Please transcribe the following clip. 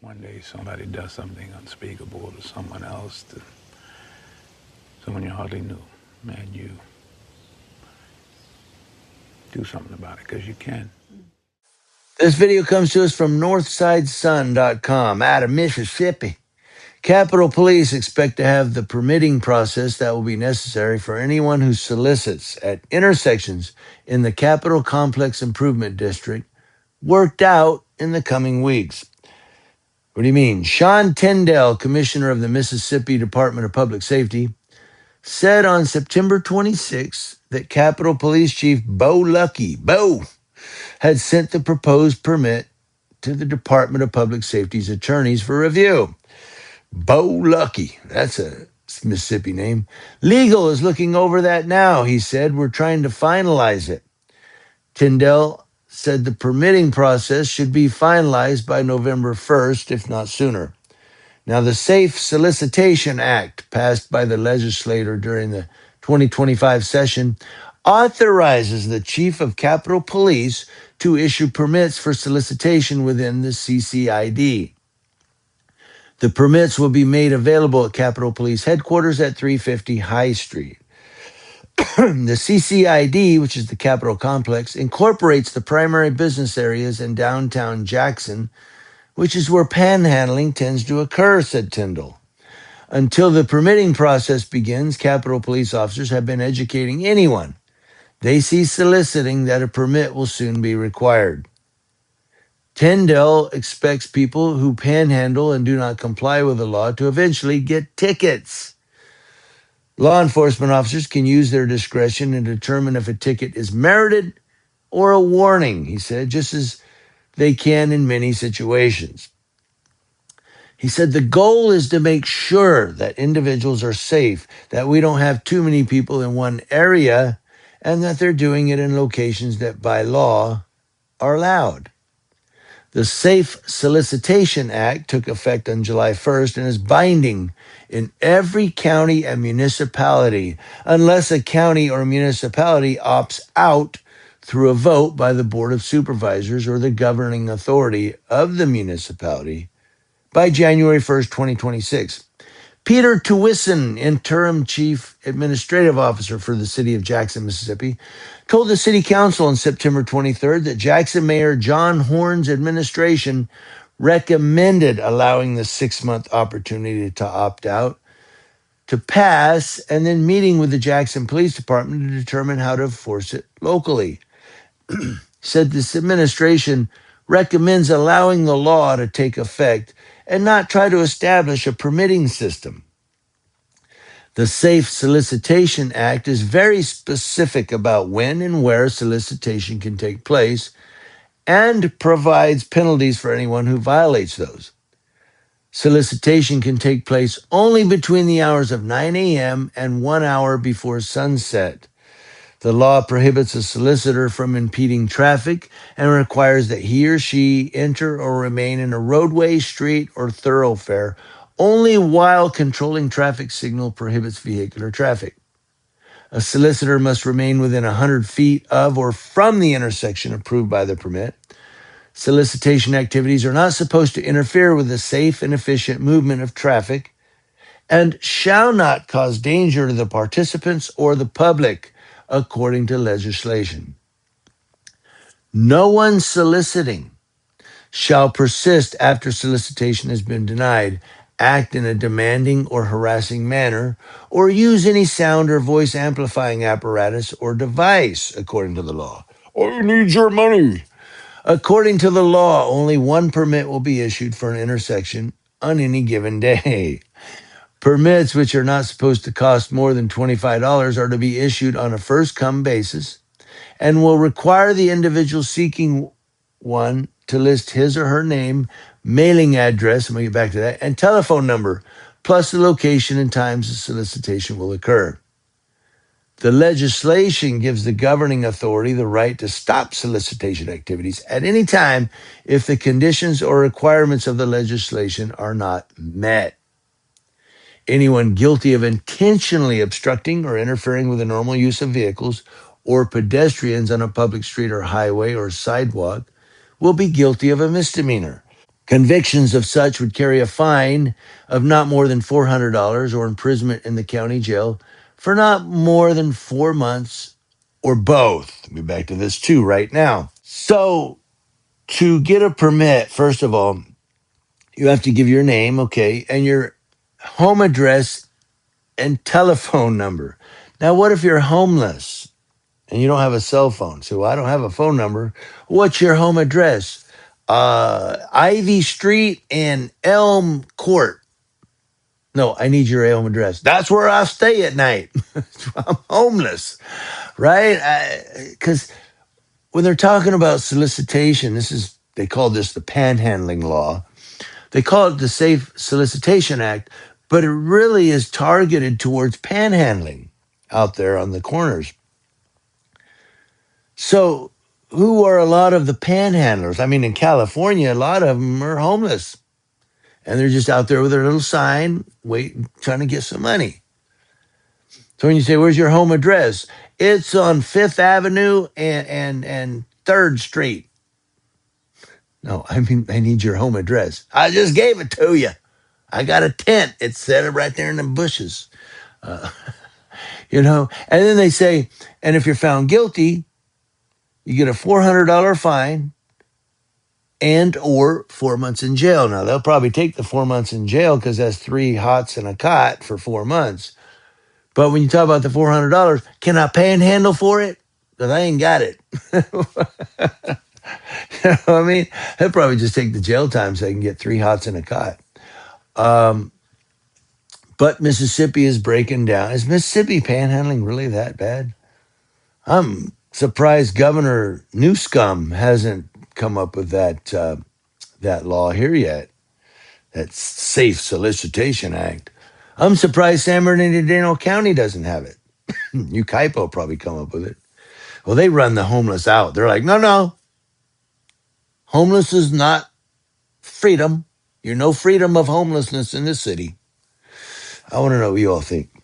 one day somebody does something unspeakable to someone else, to someone you hardly knew, and you do something about it because you can. This video comes to us from NorthsideSun.com out of Mississippi. Capitol Police expect to have the permitting process that will be necessary for anyone who solicits at intersections in the Capitol Complex Improvement District worked out in the coming weeks. What do you mean? Sean Tyndall, Commissioner of the Mississippi Department of Public Safety, said on September 26th that Capitol Police Chief Bo had sent the proposed permit to the Department of Public Safety's attorneys for review. Bo Lucky, that's a Mississippi name. Legal is looking over that now, he said. We're trying to finalize it. Tyndall said the permitting process should be finalized by November 1st, if not sooner. Now, the Safe Solicitation Act, passed by the legislature during the 2025 session, authorizes the chief of Capitol Police to issue permits for solicitation within the CCID. The permits will be made available at Capitol Police headquarters at 350 High Street. The CCID, which is the Capitol Complex, incorporates the primary business areas in downtown Jackson, which is where panhandling tends to occur, said Tyndall. Until the permitting process begins, Capitol Police officers have been educating anyone they see soliciting that a permit will soon be required. Tyndall expects people who panhandle and do not comply with the law to eventually get tickets. Law enforcement officers can use their discretion and determine if a ticket is merited or a warning, he said, just as they can in many situations. He said the goal is to make sure that individuals are safe, that we don't have too many people in one area, and that they're doing it in locations that by law are allowed. The Safe Solicitation Act took effect on July 1st and is binding in every county and municipality, unless a county or municipality opts out through a vote by the Board of Supervisors or the governing authority of the municipality by January 1st, 2026. Peter Tewison, interim chief administrative officer for the city of Jackson, Mississippi, told the city council on September 23rd that Jackson Mayor John Horn's administration recommended allowing the 6-month opportunity to opt out to pass and then meeting with the Jackson Police Department to determine how to enforce it locally. Said this administration recommends allowing the law to take effect and not try to establish a permitting system. The Safe Solicitation Act is very specific about when and where solicitation can take place and provides penalties for anyone who violates those. Solicitation can take place only between the hours of 9 a.m. and 1 hour before sunset. The law prohibits a solicitor from impeding traffic and requires that he or she enter or remain in a roadway, street, or thoroughfare only while controlling traffic signal prohibits vehicular traffic. A solicitor must remain within 100 feet of or from the intersection approved by the permit. Solicitation activities are not supposed to interfere with the safe and efficient movement of traffic and shall not cause danger to the participants or the public, according to legislation. No one soliciting shall persist after solicitation has been denied, act in a demanding or harassing manner, or use any sound or voice amplifying apparatus or device, according to the law. I need your money. According to the law, only one permit will be issued for an intersection on any given day. Permits, which are not supposed to cost more than $25, are to be issued on a first-come basis and will require the individual seeking one to list his or her name, mailing address, and we'll get back to that, and telephone number, plus the location and times the solicitation will occur. The legislation gives the governing authority the right to stop solicitation activities at any time if the conditions or requirements of the legislation are not met. Anyone guilty of intentionally obstructing or interfering with the normal use of vehicles or pedestrians on a public street or highway or sidewalk will be guilty of a misdemeanor. Convictions of such would carry a fine of not more than $400 or imprisonment in the county jail for not more than 4 months or both. We'll be back to this too right now. So, to get a permit, first of all, you have to give your name, okay, and your home address and telephone number. Now, what if you're homeless and you don't have a cell phone? So, I don't have a phone number. What's your home address? Ivy Street and Elm Court. No, I need your home address. That's where I stay at night. I'm homeless, right? Because when they're talking about solicitation, they call this the Panhandling law. They call it the Safe Solicitation Act, but it really is targeted towards panhandling out there on the corners. So, who are a lot of the panhandlers? I mean, in California, a lot of them are homeless and they're just out there with their little sign, waiting, trying to get some money. So, when you say, "Where's your home address?" It's on Fifth Avenue and Third Street. No, I mean, I need your home address. I just gave it to you. I got a tent. It's set up right there in the bushes. Uh, and then they say, and if you're found guilty, you get a $400 fine and or 4 months in jail. Now, they'll probably take the 4 months in jail because that's 3 hots and a cot for 4 months. But when you talk about the $400, can I panhandle for it? Because I ain't got it. You know what I mean? They'll probably just take the jail time so they can get 3 hots and a cot. But Mississippi is breaking down. Is Mississippi panhandling really that bad? I'm surprised Governor Newscomb hasn't come up with that law here yet. That Safe Solicitation Act. I'm surprised San Bernardino County doesn't have it. Ukaipo probably come up with it. Well, they run the homeless out. They're like, no, homeless is not freedom. You're no freedom of homelessness in this city. I want to know what you all think.